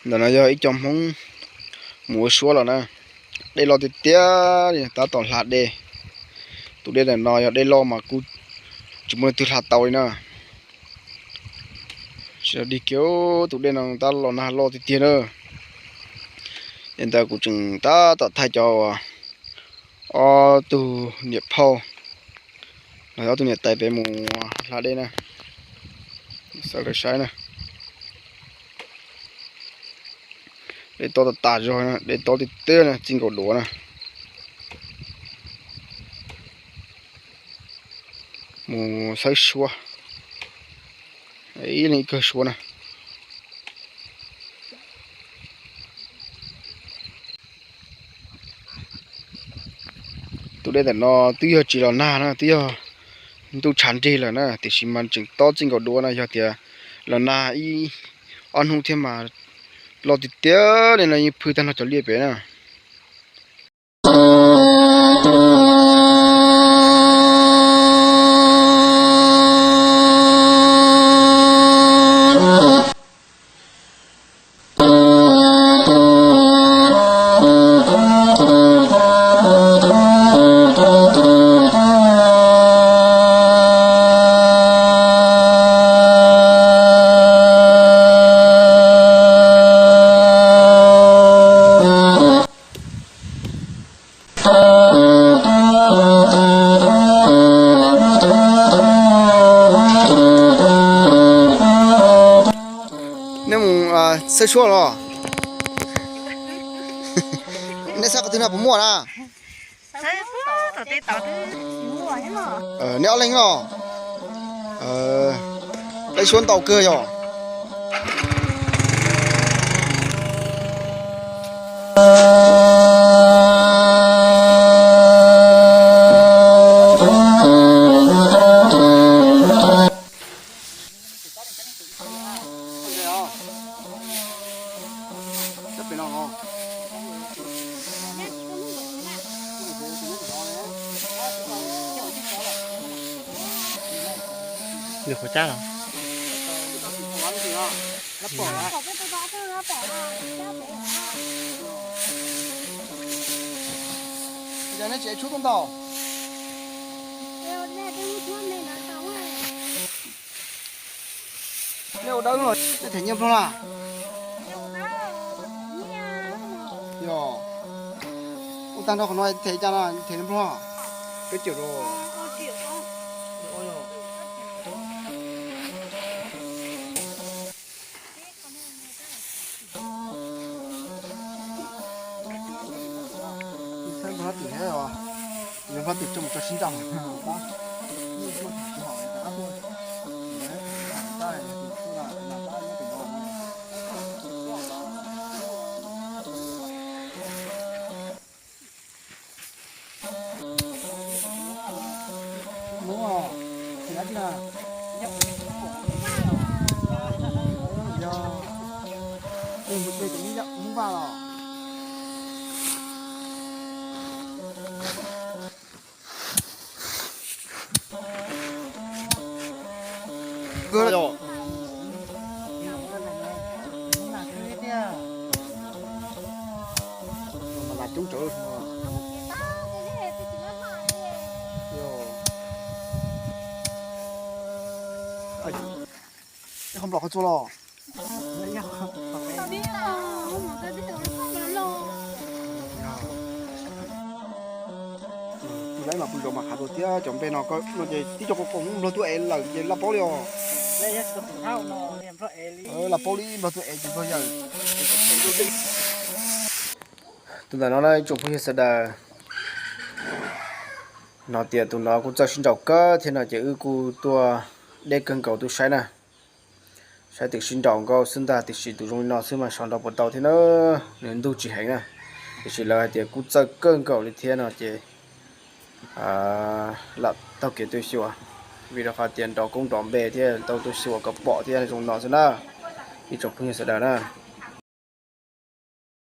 đó là do ít trong không mua số rồi nè đây lo thì tía ta toàn hạt đây tụi đây là nói đây lo mà cứ chúng mình từ hạt tàu nè sẽ đi kéo tụi đây là ta lo thì tía nữa hiện tại cũng chừng ta thay cho từ nhiệt phao là từ nhiệt tay về mù là đây nè sao được sai nè để to tạt rồi nè để to thì tê nè chinh cầu đũa nè mù sai xua ấy này cơ xua nè tụi đây là nó tí chỉ là na nè tí tôi chán đi là nè thì xí man chừng to chinh cầu đũa này cho thì là na y ăn không thêm mà lo thì tía nên là như phơi tan nó cho liệp bé nè sơ xua rồi nên sao có thứ nào cũng mua à neo lên rồi đây xuống tàu cơ rồi được phải cha rồi. Giờ nó chạy chút con tàu. Nếu đâu rồi, sẽ thể nhập không à? Yo, ông ta nó còn nói thế cha là thế không à? Cái kiểu rồi. Phát triển hết rồi, mình phát triển trong cho sinh trồng, đúng rồi, thì đó là một cái cũng nhận không vào rồi. Good. Mà là chú trở không à? Không lọt cái chỗ lo. Lấy mà bùi đồ mà khá đồ tía chọn bên nó có nó gì tí cho cũng nó tụi em là gì là bó liò là poly mà tụi em chỉ bao giờ tụi nó đây chụp hình sẽ là nó tiệt tụi nó cũng cho xin chào cơ thế nào chỉ ư cu tua để cần cầu tụi sai nè sai từ xin chào câu xin ta từ xin tụi chúng nó xin mà chọn đọc một tàu thế nó nên tụi chỉ hành nè thì chỉ là tiệt cũng cho cần cầu đi thế nào chỉ là tao kể tôi xíu vì nó phát tiền đó cũng đòn bè thì tao tôi xíu có bỏ thì dùng nó sẽ na đi chụp hình sẽ là na